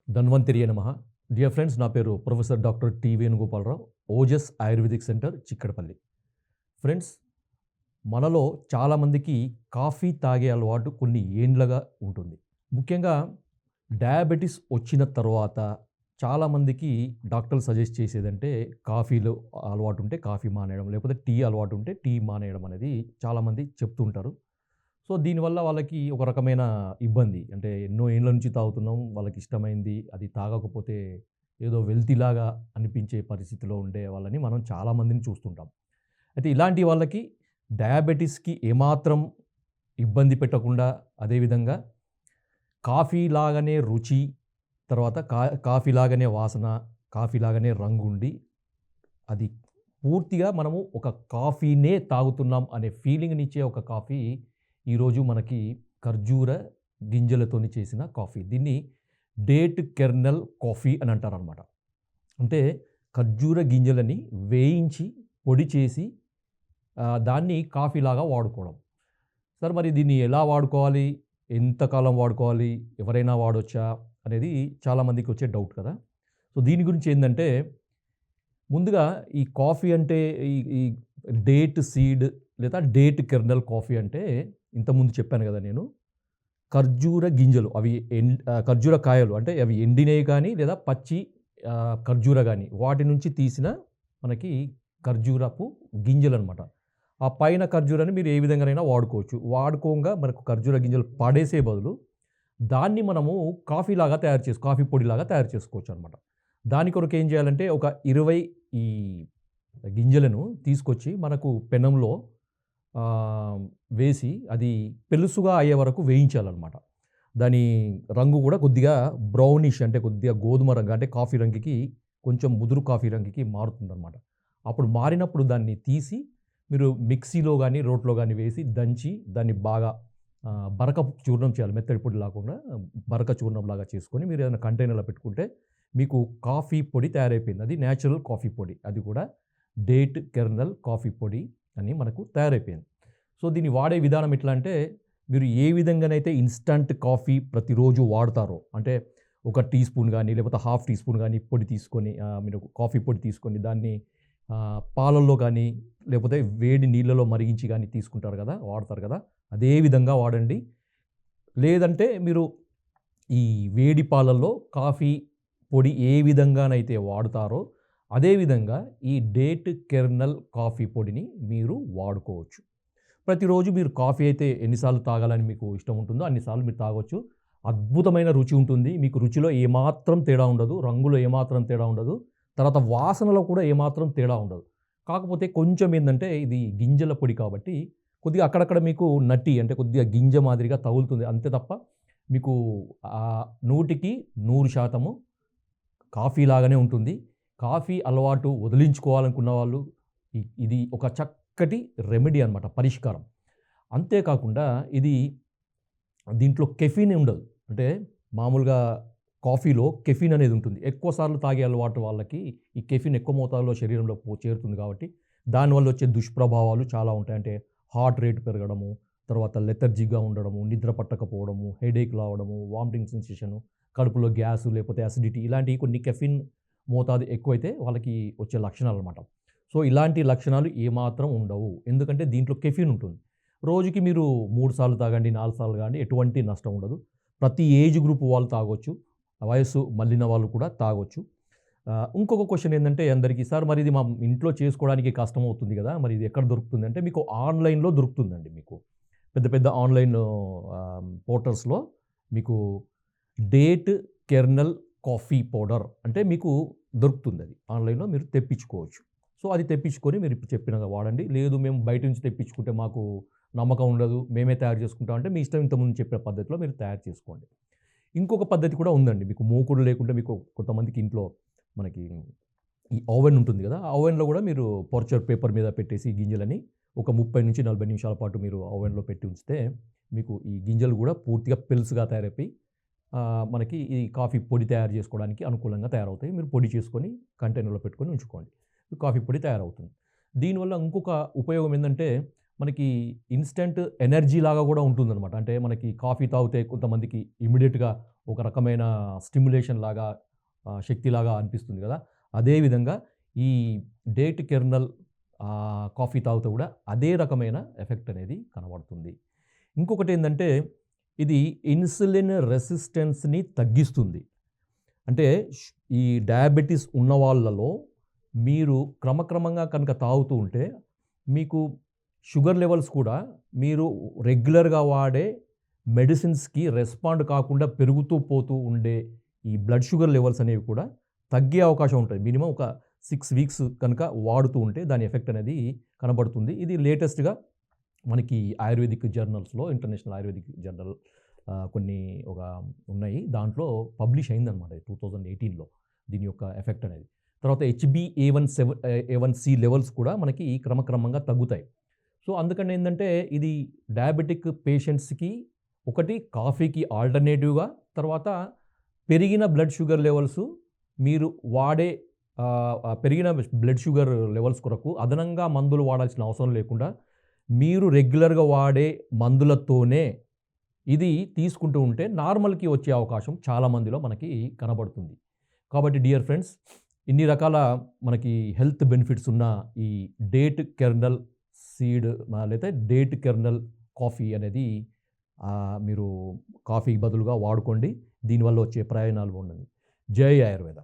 ధన్వంతరి నమః. Dear friends, నా పేరు professor doctor T Venugopala Rao, Ojas ayurvedic centre, Chikkadpally. Friends, మనలో చాలామందికి కాఫీ తాగే అలవాటు కొన్ని ఏండ్లగా ఉంటుంది. ముఖ్యంగా డయాబెటిస్ వచ్చిన తర్వాత చాలామందికి డాక్టర్లు సజెస్ట్ చేసేదంటే కాఫీలో అలవాటు ఉంటే కాఫీ మానేయడం, లేకపోతే టీ అలవాటు ఉంటే టీ మానేయడం అనేది చాలామంది చెప్తుంటారు. సో, దీనివల్ల వాళ్ళకి ఒక రకమైన ఇబ్బంది. అంటే ఎన్నో ఏండ్ల నుంచి తాగుతున్నాం. వాళ్ళకి ఇష్టమైంది అది తాగకపోతే ఏదో వెల్తీలాగా అనిపించే పరిస్థితిలో ఉండే వాళ్ళని మనం చాలామందిని చూస్తుంటాం. అయితే ఇలాంటి వాళ్ళకి డయాబెటిస్‌కి ఏమాత్రం ఇబ్బంది పెట్టకుండా, అదేవిధంగా కాఫీ లాగానే రుచి, తర్వాత కాఫీ లాగానే వాసన, కాఫీ లాగానే రంగుండి, అది పూర్తిగా మనము ఒక కాఫీనే తాగుతున్నాం అనే ఫీలింగ్‌నిచ్చే ఒక కాఫీ ఈరోజు మనకి ఖర్జూర గింజలతోని చేసిన కాఫీ. దీన్ని డేట్ కెర్నల్ కాఫీ అని అంటారనమాట. అంటే ఖర్జూర గింజలని వేయించి పొడి చేసి దాన్ని కాఫీలాగా వాడుకోవడం. సార్, మరి దీన్ని ఎలా వాడుకోవాలి? ఎంతకాలం వాడుకోవాలి? ఎవరైనా వాడొచ్చా? అనేది చాలామందికి వచ్చే డౌట్ కదా! సో, దీని గురించి ఏందంటే, ముందుగా ఈ కాఫీ అంటే ఈ ఈ డేట్ సీడ్ లేదా డేట్ కెర్నల్ కాఫీ అంటే ఇంతకుముందు చెప్పాను కదా నేను. ఖర్జూర గింజలు అవి ఖర్జూర కాయలు అంటే అవి ఎండినయి కానీ లేదా పచ్చి ఖర్జూర గాని వాటి నుంచి తీసిన మనకి ఖర్జూరపు గింజలనమాట. ఆ పైన ఖర్జూరాన్ని మీరు ఏ విధంగానైనా వాడుకోవచ్చు. వాడుకోంగా మనకు ఖర్జూర గింజలు పడేసే బదులు దాన్ని మనము కాఫీ పొడిలాగా తయారు చేసుకోవచ్చనమాట. దాని కొరకు ఏం చేయాలంటే ఒక 20 ఈ గింజలను తీసుకొచ్చి మనకు పెనంలో వేసి అది పెలుసుగా అయ్యే వరకు వేయించాలనమాట. దాని రంగు కూడా కొద్దిగా బ్రౌనిష్ అంటే కొద్దిగా గోధుమ రంగు అంటే కాఫీ రంగుకి కొంచెం ముదురు కాఫీ రంగుకి మారుతుందనమాట. అప్పుడు మారినప్పుడు దాన్ని తీసి మీరు మిక్సీలో గానీ, రోట్లో గానీ వేసి దంచి దాన్ని బాగా బరక చూర్ణం చేయాలి. మెత్తటి పొడి లాకుండా బరక చూర్ణంలాగా చేసుకొని మీరు ఏదైనా కంటైనర్‌లో పెట్టుకుంటే మీకు కాఫీ పొడి తయారైపోయింది. అది నేచురల్ కాఫీ పొడి. అది కూడా డేట్ కెర్నల్ కాఫీ పొడి అని మనకు తయారైపోయింది. సో, దీన్ని వాడే విధానం ఎట్లా అంటే, మీరు ఏ విధంగానైతే ఇన్‌స్టంట్ కాఫీ ప్రతిరోజు వాడతారో, అంటే ఒక టీ స్పూన్ గానీ, లేకపోతే హాఫ్ టీ స్పూన్ గానీ పొడి తీసుకొని మీరు కాఫీ పొడి తీసుకొని దాన్ని పాలల్లో గానీ, లేకపోతే వేడి నీళ్ళలో మరిగించి గానీ తీసుకుంటారు కదా! వాడతారు కదా! అదే విధంగా వాడండి. లేదంటే మీరు ఈ వేడి పాలల్లో కాఫీ పొడి ఏ విధంగానైతే వాడుతారో, అదే విధంగా ఈ డేట్ కెర్నల్ కాఫీ పొడిని మీరు వాడుకోవచ్చు. ప్రతిరోజు మీరు కాఫీ అయితే ఎన్ని సార్లు తాగాలని మీకు ఇష్టం ఉంటుందో అన్ని సార్లు మీరు తాగొచ్చు. అద్భుతమైన రుచి ఉంటుంది. మీకు రుచిలో ఏమాత్రం తేడా ఉండదు. రంగులో ఏమాత్రం తేడా ఉండదు. తర్వాత వాసనలో కూడా ఏమాత్రం తేడా ఉండదు. కాకపోతే కొంచెం ఏందంటే ఇది గింజల పొడి కాబట్టి కొద్దిగా అక్కడక్కడ మీకు నట్టి అంటే కొద్దిగా గింజ మాదిరిగా తగులుతుంది. అంతే తప్ప మీకు 100కి 100% కాఫీ లాగానే ఉంటుంది. కాఫీ అలవాటు వదిలించుకోవాలనుకున్న వాళ్ళు ఇది ఒక చక్కటి రెమెడీ అనమాట, పరిష్కారం. అంతేకాకుండా ఇది దీంట్లో కెఫీన్ ఉండదు. అంటే మామూలుగా కాఫీలో కెఫీన్ అనేది ఉంటుంది. ఎక్కువ సార్లు తాగే అలవాటు వాళ్ళకి ఈ కెఫీన్ ఎక్కువ మోతాదులో శరీరంలో చేరుతుంది కాబట్టి దానివల్ల వచ్చే దుష్ప్రభావాలు చాలా ఉంటాయి. అంటే హార్ట్ రేట్ పెరగడము, తర్వాత లెథర్జీగా ఉండడము, నిద్ర పట్టకపోవడము, హెడేక్ రావడము, వామిటింగ్ సెన్సేషను, కడుపులో గ్యాసు లేకపోతే అసిడిటీ ఇలాంటివి కొన్ని కెఫీన్ మోతాదు ఎక్కువైతే వాళ్ళకి వచ్చే లక్షణాలనమాట. సో, ఇలాంటి లక్షణాలు ఏమాత్రం ఉండవు. ఎందుకంటే దీంట్లో కెఫీన్ ఉంటుంది. రోజుకి మీరు 3 సార్లు తాగండి, 4 సార్లు తాగండి, ఎటువంటి నష్టం ఉండదు. ప్రతి ఏజ్ గ్రూప్ వాళ్ళు తాగొచ్చు. వయస్సు మళ్ళిన వాళ్ళు కూడా తాగొచ్చు. ఇంకొక క్వెషన్ ఏందంటే అందరికీ, సార్ మరి ఇది మా ఇంట్లో చేసుకోవడానికి కష్టమవుతుంది గదా! మరి ఇది ఎక్కడ దొరుకుతుందంటే మీకు ఆన్‌లైన్‌లో దొరుకుతుందండి మీకు. పెద్ద పెద్ద ఆన్‌లైన్ పోర్టల్స్‌లో మీకు డేట్ కెర్నల్ కాఫీ పౌడర్ అంటే మీకు దొరుకుతుందది. ఆన్‌లైన్‌లో మీరు తెప్పించుకోవచ్చు. సో, అది తెప్పించుకొని మీరు ఇప్పుడు చెప్పినగా వాడండి. లేదు మేము బయట నుంచి తెప్పించుకుంటే మాకు నమ్మకం ఉండదు, మేమే తయారు చేసుకుంటాం అంటే మీ ఇష్టం. ఇంతకుముందు చెప్పిన పద్ధతిలో మీరు తయారు చేసుకోండి. ఇంకొక పద్ధతి కూడా ఉందండి. మీకు మూకుడు లేకుంటే మీకు కొంతమందికి ఇంట్లో మనకి ఈ ఓవెన్ ఉంటుంది గదా! ఆ ఓవెన్‌లో గూడా మీరు పర్చర్ పేపర్ మీద పెట్టేసి గింజలని ఒక 30-40 నిమిషాల పాటు మీరు ఓవెన్‌లో పెట్టి ఉంచితే మీకు ఈ గింజలు గూడా పూర్తిగా పెలుసుగా తయారైపోయి మనకి ఈ కాఫీ పొడి తయారు చేసుకోవడానికి అనుకూలంగా తయారవుతాయి. మీరు పొడి చేసుకొని కంటైనర్‌లో పెట్టుకొని ఉంచుకోండి. కాఫీ పొడి తయారవుతుంది. దీనివల్ల ఇంకొక ఉపయోగం ఏందంటే, మనకి ఇన్‌స్టంట్ ఎనర్జీ లాగా గూడా ఉంటుందనమాట. అంటే మనకి కాఫీ తాగితే కొంతమందికి ఇమ్మీడియేట్‌గా ఒక రకమైన స్టిమ్యులేషన్ లాగా శక్తిలాగా అనిపిస్తుంది కదా. అదేవిధంగా ఈ డేట్ కెర్నల్ కాఫీ తాగితే కూడా అదే రకమైన ఎఫెక్ట్ అనేది కనబడుతుంది. ఇంకొకటి ఏంటంటే ఇది ఇన్సులిన్ రెసిస్టెన్స్ని తగ్గిస్తుంది. అంటే ఈ డయాబెటీస్ ఉన్న వాళ్ళలో మీరు క్రమక్రమంగా కనుక తాగుతూ ఉంటే మీకు షుగర్ లెవెల్స్ కూడా మీరు రెగ్యులర్గా వాడే మెడిసిన్స్కి రెస్పాండ్ కాకుండా పెరుగుతూ పోతూ ఉండే ఈ బ్లడ్ షుగర్ లెవెల్స్ అనేవి కూడా తగ్గే అవకాశం ఉంటుంది. మినిమం ఒక 6 వీక్స్ కనుక వాడుతూ ఉంటే దాని ఎఫెక్ట్ అనేది కనబడుతుంది. ఇది లేటెస్ట్గా మనకి ఆయుర్వేదిక్ జర్నల్స్లో ఇంటర్నేషనల్ ఆయుర్వేదిక్ జర్నల్ కొన్ని ఒక ఉన్నాయి. దాంట్లో పబ్లిష్ అయిందనమాట 2018లో దీని యొక్క ఎఫెక్ట్ అనేది. తర్వాత HbA1c లెవెల్స్ కూడా మనకి క్రమక్రమంగా తగ్గుతాయి. సో అందుకని ఏంటంటే ఇది డయాబెటిక్ పేషెంట్స్కి ఒకటి కాఫీకి ఆల్టర్నేటివ్గా, తర్వాత పెరిగిన బ్లడ్ షుగర్ లెవెల్స్ మీరు వాడే పెరిగిన బ్లడ్ షుగర్ లెవెల్స్ కొరకు అదనంగా మందులు వాడాల్సిన అవసరం లేకుండా మీరు రెగ్యులర్గా వాడే మందులతోనే ఇది తీసుకుంటూ ఉంటే నార్మల్కి వచ్చే అవకాశం చాలామందిలో మనకి కనబడుతుంది. కాబట్టి డియర్ ఫ్రెండ్స్, ఇన్ని రకాల మనకి హెల్త్ బెనిఫిట్స్ ఉన్న ఈ డేట్ కెర్నల్ సీడ్ లేదా డేట్ కెర్నల్ కాఫీ అనేది మీరు కాఫీ బదులుగా వాడుకోండి. దీనివల్ల వచ్చే ప్రయోజనాలు ఉండండి. జై ఆయుర్వేద.